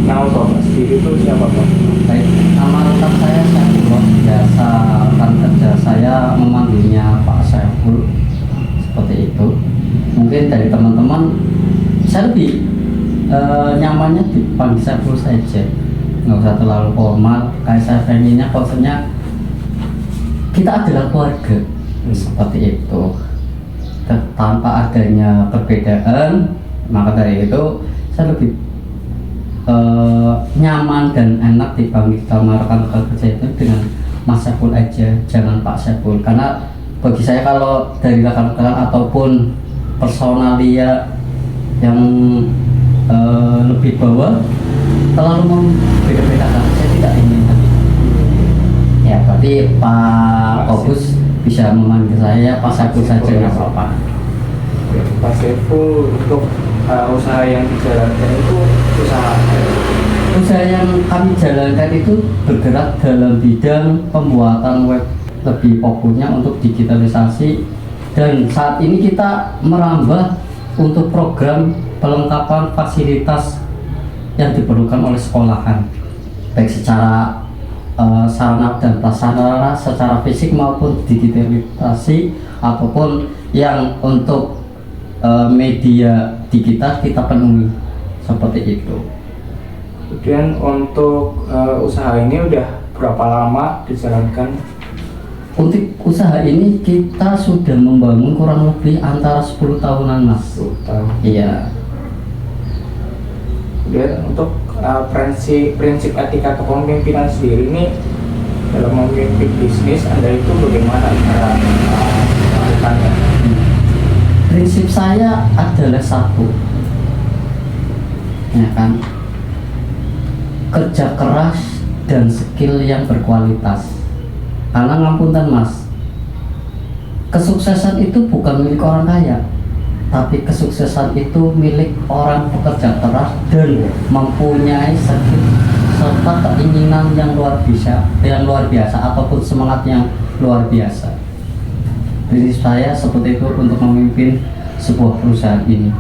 nama Bapak sendiri itu siapa Pak? Baik, nama lengkap saya Saifullah. Biasa rekan kerja saya memanggilnya Pak Saiful, seperti itu. Mungkin dari teman-teman saya lebih nyamannya dipanggil Saiful saja, nggak usah terlalu formal. Kayak saya pengennya konsepnya kita adalah keluarga, seperti itu, tanpa adanya perbedaan. Maka dari itu saya lebih nyaman dan enak dipanggil sama rekan-rekan kerja itu dengan Mas Saiful aja, jangan Pak Saiful. Karena bagi saya kalau dari rekan-rekan ataupun personalia yang lebih bawah terlalu membeda-bedakan, saya tidak ingin tadi. Ya, berarti Pak Kobus bisa memanggil saya Pak Saiful saja, nggak apa-apa. Pak Saiful, untuk usaha yang dijalankan itu usaha yang kami jalankan itu bergerak dalam bidang pembuatan web, lebih fokusnya untuk digitalisasi, dan saat ini kita merambah untuk program pelengkapan fasilitas yang diperlukan oleh sekolahan, baik secara sarana dan prasarana secara fisik maupun digitalisasi, ataupun yang untuk media digital kita penuhi, seperti itu. Kemudian untuk usaha ini udah berapa lama dijalankan? Untuk usaha ini kita sudah membangun kurang lebih antara 10 tahunan, Mas. 10 tahun. Iya. Kemudian untuk prinsip etika kepemimpinan sendiri ini dalam memimpin bisnis Anda itu bagaimana cara melakukannya? Prinsip saya adalah satu, ya kan, kerja keras dan skill yang berkualitas. Karena ngapunten Mas, kesuksesan itu bukan milik orang kaya, tapi kesuksesan itu milik orang pekerja keras dan mempunyai skill serta keinginan yang luar biasa ataupun semangat yang luar biasa. Prinsip saya seperti itu untuk memimpin sebuah perusahaan ini.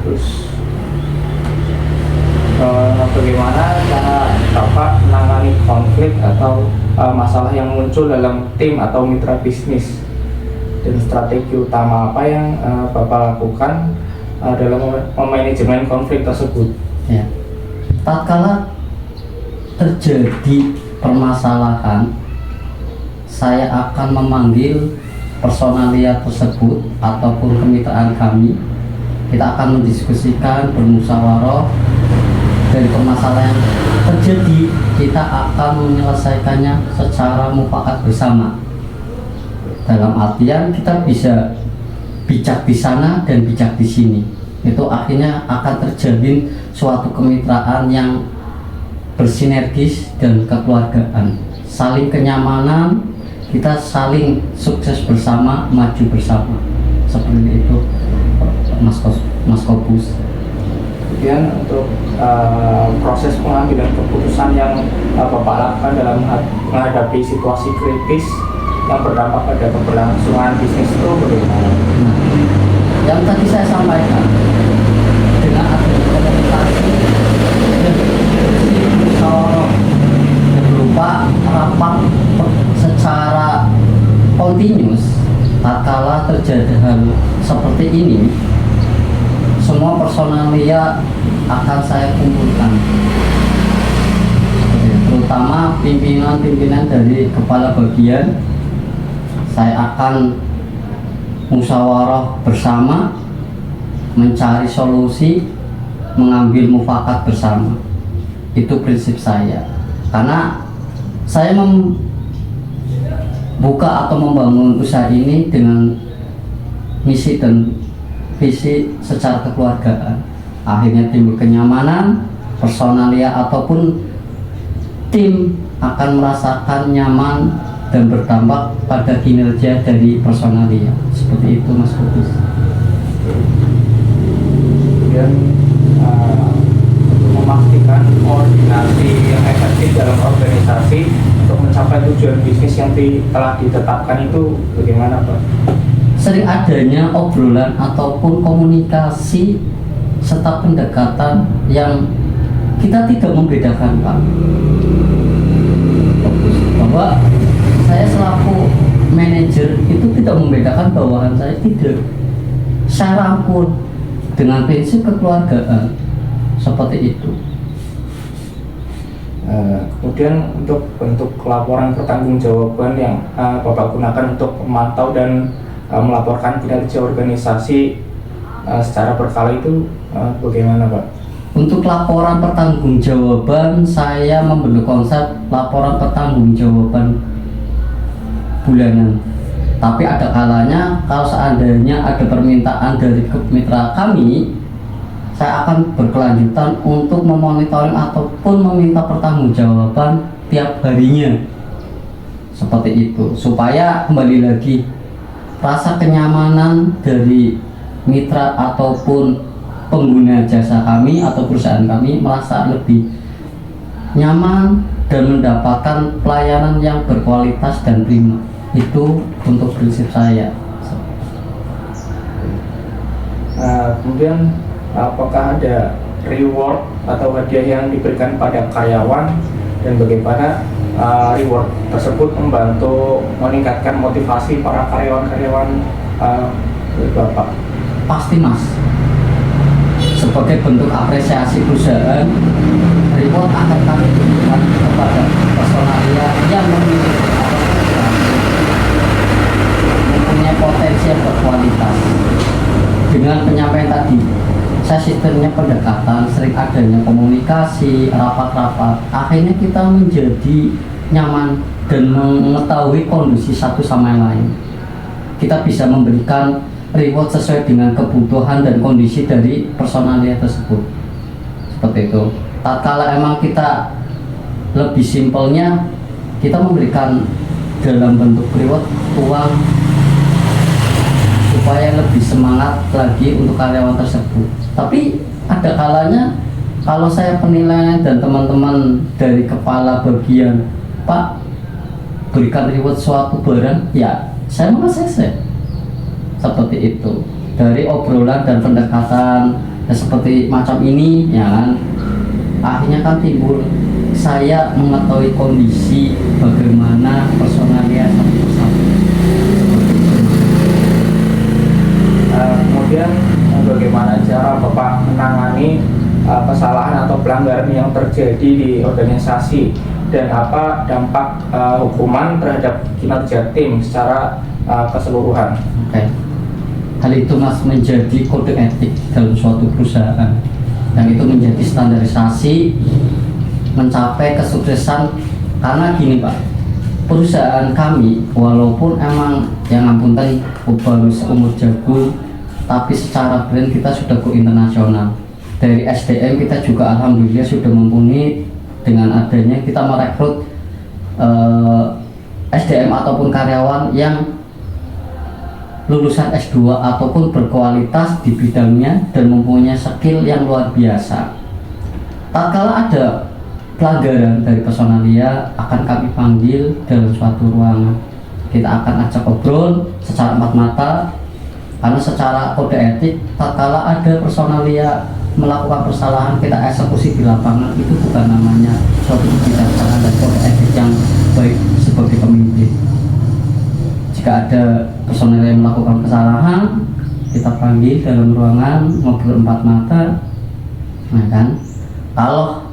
Terus bagaimana cara Bapak menangani konflik atau masalah yang muncul dalam tim atau mitra bisnis, dan strategi utama apa yang Bapak lakukan dalam memanajemen konflik tersebut? Ya, tatkala terjadi permasalahan, saya akan memanggil personalia tersebut ataupun kemitraan kami. Kita akan mendiskusikan, bermusyawarah dari permasalahan yang terjadi. Kita akan menyelesaikannya secara mufakat bersama. Dalam artian kita bisa bijak di sana dan bijak di sini. Itu akhirnya akan terjalin suatu kemitraan yang bersinergis dan kekeluargaan, saling kenyamanan. Kita saling sukses bersama, maju bersama, seperti itu, Mas Kobus. Kemudian untuk proses pengambilan keputusan yang Bapak lakukan dalam menghadapi situasi kritis yang berdampak pada keberlangsungan bisnis itu bagaimana? Nah, yang tadi saya sampaikan, dengan adanya komunikasi dan musyawarah berupa rapat secara kontinus, tatkala terjadi hal seperti ini, semua personalia akan saya kumpulkan, terutama pimpinan-pimpinan dari kepala bagian. Saya akan musyawarah bersama, mencari solusi, mengambil mufakat bersama. Itu prinsip saya, karena saya membuka atau membangun usaha ini dengan misi dan visi secara kekeluargaan. Akhirnya timbul kenyamanan, personalia ataupun tim akan merasakan nyaman dan berdampak pada kinerja dari personalia. Seperti itu, Mas Kudus. Kemudian untuk memastikan koordinasi yang efektif dalam organisasi untuk mencapai tujuan bisnis yang telah ditetapkan itu bagaimana, Pak? Sering adanya obrolan ataupun komunikasi serta pendekatan yang kita tidak membedakan, Pak. Fokus bahwa saya selaku manajer itu tidak membedakan bawahan saya, tidak. Saya rangkul dengan prinsip kekeluargaan seperti itu. Kemudian untuk bentuk laporan pertanggungjawaban yang Bapak gunakan untuk memantau dan melaporkan kinerja organisasi secara berkala itu bagaimana, Pak? Untuk laporan pertanggungjawaban, saya membentuk konsep laporan pertanggungjawaban bulanan. Tapi ada kalanya kalau seandainya ada permintaan dari mitra kami, saya akan berkelanjutan untuk memonitoring ataupun meminta pertanggungjawaban tiap harinya. Seperti itu, supaya kembali lagi rasa kenyamanan dari mitra ataupun pengguna jasa kami atau perusahaan kami merasa lebih nyaman dan mendapatkan pelayanan yang berkualitas dan prima. Itu untuk prinsip saya. Kemudian apakah ada reward atau hadiah yang diberikan pada karyawan dan bagaimana reward tersebut membantu meningkatkan motivasi para karyawan-karyawan Bapak? Pasti, Mas. Sebagai bentuk apresiasi perusahaan, reward akan kami berikan kepada personalia yang mempunyai potensi yang berkualitas. Dengan penyampaian tadi, saya sistemnya pendekatan, sering adanya komunikasi, rapat-rapat, akhirnya kita menjadi nyaman dan mengetahui kondisi satu sama yang lain. Kita bisa memberikan reward sesuai dengan kebutuhan dan kondisi dari personalia tersebut. Seperti itu. Tatkala emang kita lebih simpelnya, kita memberikan dalam bentuk reward uang supaya lebih semangat lagi untuk karyawan tersebut. Tapi ada kalanya kalau saya penilaian dan teman-teman dari kepala bagian, Pak, berikan reward suatu barang, ya saya merasa seperti itu. Dari obrolan dan pendekatan seperti macam ini, ya kan, akhirnya kan timbul saya mengetahui kondisi bagaimana personalia satu persatu. Kemudian bagaimana cara Bapak menangani kesalahan atau pelanggaran yang terjadi di organisasi dan apa dampak hukuman terhadap kinerja tim secara keseluruhan? Oke. Hal itu, Mas, menjadi kode etik dalam suatu perusahaan yang itu menjadi standarisasi mencapai kesuksesan. Karena gini, Pak, perusahaan kami walaupun emang yang ngapunten baru seumur jagung, tapi secara brand kita sudah go internasional. Dari SDM kita juga alhamdulillah sudah mumpuni dengan adanya kita merekrut SDM ataupun karyawan yang lulusan S2 ataupun berkualitas di bidangnya dan mempunyai skill yang luar biasa. Tatkala ada pelanggaran dari personalia, akan kami panggil dalam suatu ruangan. Kita akan ajak obrol secara empat mata, karena secara kode etik tatkala ada personalia melakukan kesalahan, kita eksekusi di lapangan. Itu bukan namanya suatu kebijaksanaan dan kode etik yang baik sebagai pemimpin. Jika ada personel yang melakukan kesalahan, kita panggil dalam ruangan, ngobrol empat mata. Nah kan, kalau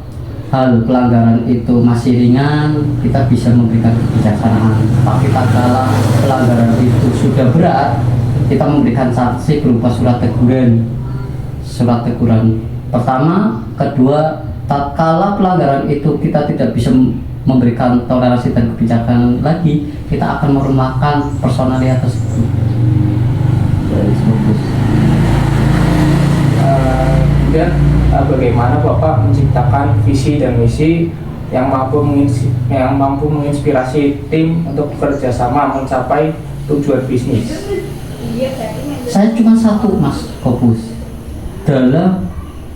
hal pelanggaran itu masih ringan, kita bisa memberikan kebijaksanaan. Tapi tatkala pelanggaran itu sudah berat, kita memberikan sanksi berupa surat teguran. Surat teguran pertama, kedua, tatkala pelanggaran itu kita tidak bisa memberikan toleransi dan kebijakan lagi, kita akan merumahkan personalia tersebut. Kemudian bagaimana Bapak menciptakan visi dan misi yang mampu menginspirasi tim untuk bekerja sama mencapai tujuan bisnis? Saya cuma satu, Mas Kopus, dalam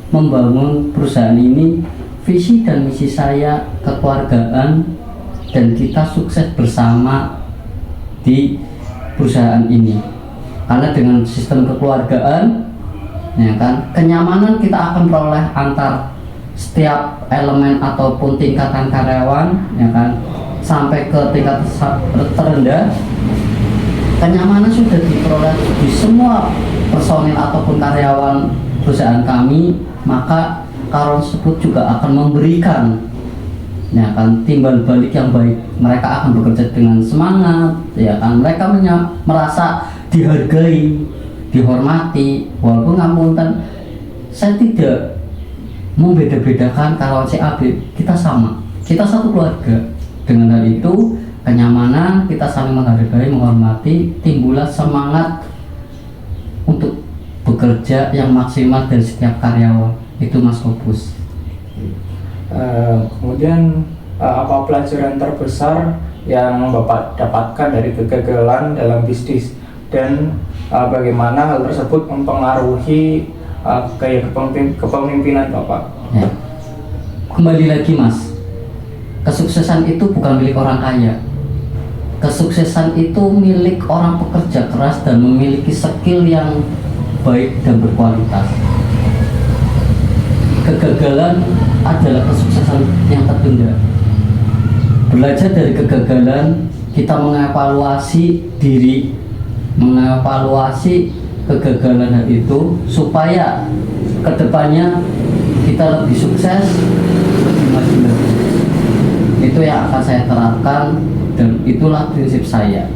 membangun perusahaan ini. Visi dan misi saya kekeluargaan dan kita sukses bersama di perusahaan ini. Karena dengan sistem kekeluargaan ya kan. Kenyamanan kita akan peroleh antar setiap elemen ataupun tingkatan karyawan, ya kan, sampai ke tingkat terendah. Kenyamanan sudah diperoleh di semua personil ataupun karyawan perusahaan kami, maka karyawan tersebut juga akan memberikan, ya kan, timbal balik yang baik. Mereka akan bekerja dengan semangat, ya kan. Mereka merasa dihargai, dihormati. Walaupun ngapunten, saya tidak membeda-bedakan karyawan si A, B, kita sama, kita satu keluarga. Dengan hal itu, kenyamanan, kita saling menghargai, menghormati, timbullah semangat untuk bekerja yang maksimal dari setiap karyawan. Itu Mas Kopus. Kemudian apa pelajaran terbesar yang Bapak dapatkan dari kegagalan dalam bisnis, dan bagaimana hal tersebut mempengaruhi gaya kepemimpinan Bapak? Ya. Kembali lagi Mas, kesuksesan itu bukan milik orang kaya. Kesuksesan itu milik orang pekerja keras dan memiliki skill yang baik dan berkualitas. Kegagalan adalah kesuksesan yang tertunda. Belajar dari kegagalan, kita mengevaluasi diri, mengevaluasi kegagalan itu supaya kedepannya kita lebih sukses, lebih maju lagi. Itu yang akan saya terapkan dan itulah prinsip saya.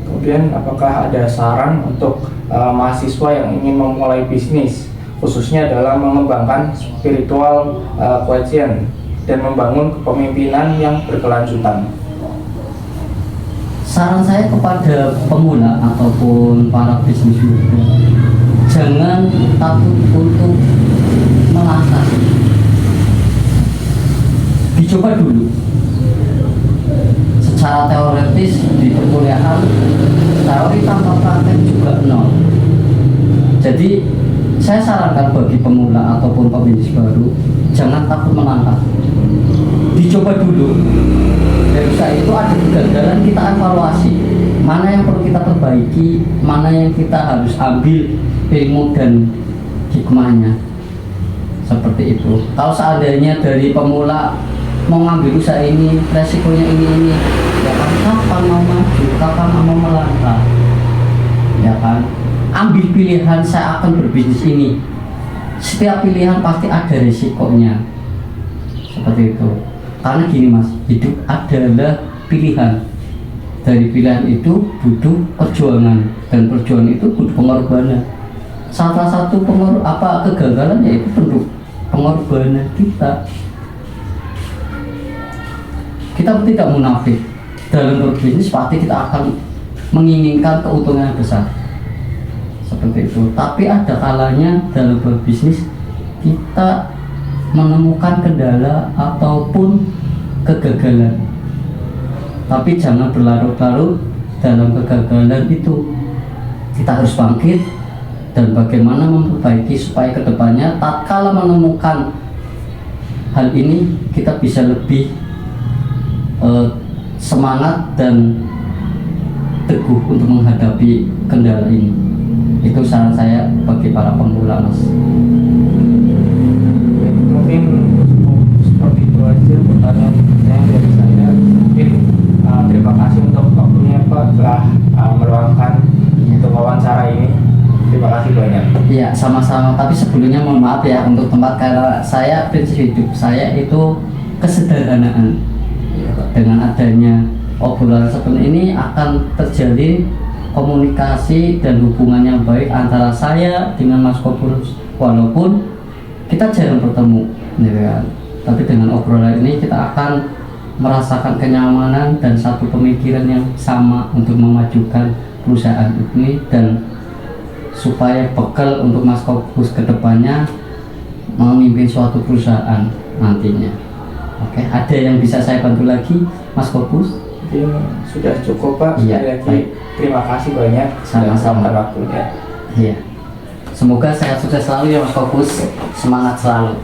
Kemudian apakah ada saran untuk mahasiswa yang ingin memulai bisnis, khususnya dalam mengembangkan spiritual quotient dan membangun kepemimpinan yang berkelanjutan? Saran saya kepada pemula ataupun para bisnis juga, jangan takut untuk melangkah. Dicoba dulu. Secara teoretis di perkuliahan, teori tanpa praktek juga nol. Jadi saya sarankan bagi pemula ataupun pebisnis baru, jangan takut melangkah. Dicoba dulu. Dari usaha itu ada kegagalan, kita evaluasi mana yang perlu kita perbaiki, mana yang kita harus ambil ilmu dan hikmahnya. Seperti itu. Kalau seandainya dari pemula mau ngambil usaha ini, resikonya ini, ya kan, kapan mau maju, kapan mau melangkah, ya kan. Ambil pilihan, saya akan berbisnis ini. Setiap pilihan pasti ada resikonya. Seperti itu. Karena gini Mas, hidup adalah pilihan. Dari pilihan itu butuh perjuangan, dan perjuangan itu butuh pengorbanan. Salah satu kegagalan yaitu bentuk pengorbanan kita. Kita tidak munafik. Dalam berbisnis pasti kita akan menginginkan keuntungan yang besar. Seperti itu. Tapi ada kalanya dalam berbisnis kita menemukan kendala ataupun kegagalan. Tapi jangan berlarut-larut dalam kegagalan itu. Kita harus bangkit dan bagaimana memperbaiki supaya kedepannya tatkala menemukan hal ini kita bisa lebih semangat dan teguh untuk menghadapi kendala ini. Itu saran saya bagi para pemula Mas. Mungkin seperti itu aja pertanyaan yang dari saya. Mungkin terima kasih untuk waktunya Pak telah meluangkan untuk wawancara ini. Terima kasih banyak. Iya, sama-sama. Tapi sebelumnya mohon maaf ya untuk tempat, karena saya prinsip hidup saya itu kesederhanaan. Dengan adanya obrolan seperti ini akan terjadi komunikasi dan hubungan yang baik antara saya dengan Mas Kopus, walaupun kita jarang bertemu, ya kan? Tapi dengan obrolan ini kita akan merasakan kenyamanan dan satu pemikiran yang sama untuk memajukan perusahaan ini, dan supaya bekal untuk Mas Kopus kedepannya memimpin suatu perusahaan nantinya. Oke, ada yang bisa saya bantu lagi Mas Kopus? Mungkin sudah cukup Pak. Iya, Sekali lagi baik. terima kasih banyak Sama-sama. waktunya. Iya. Semoga sehat sukses selalu ya Mas Kopus. Semangat selalu.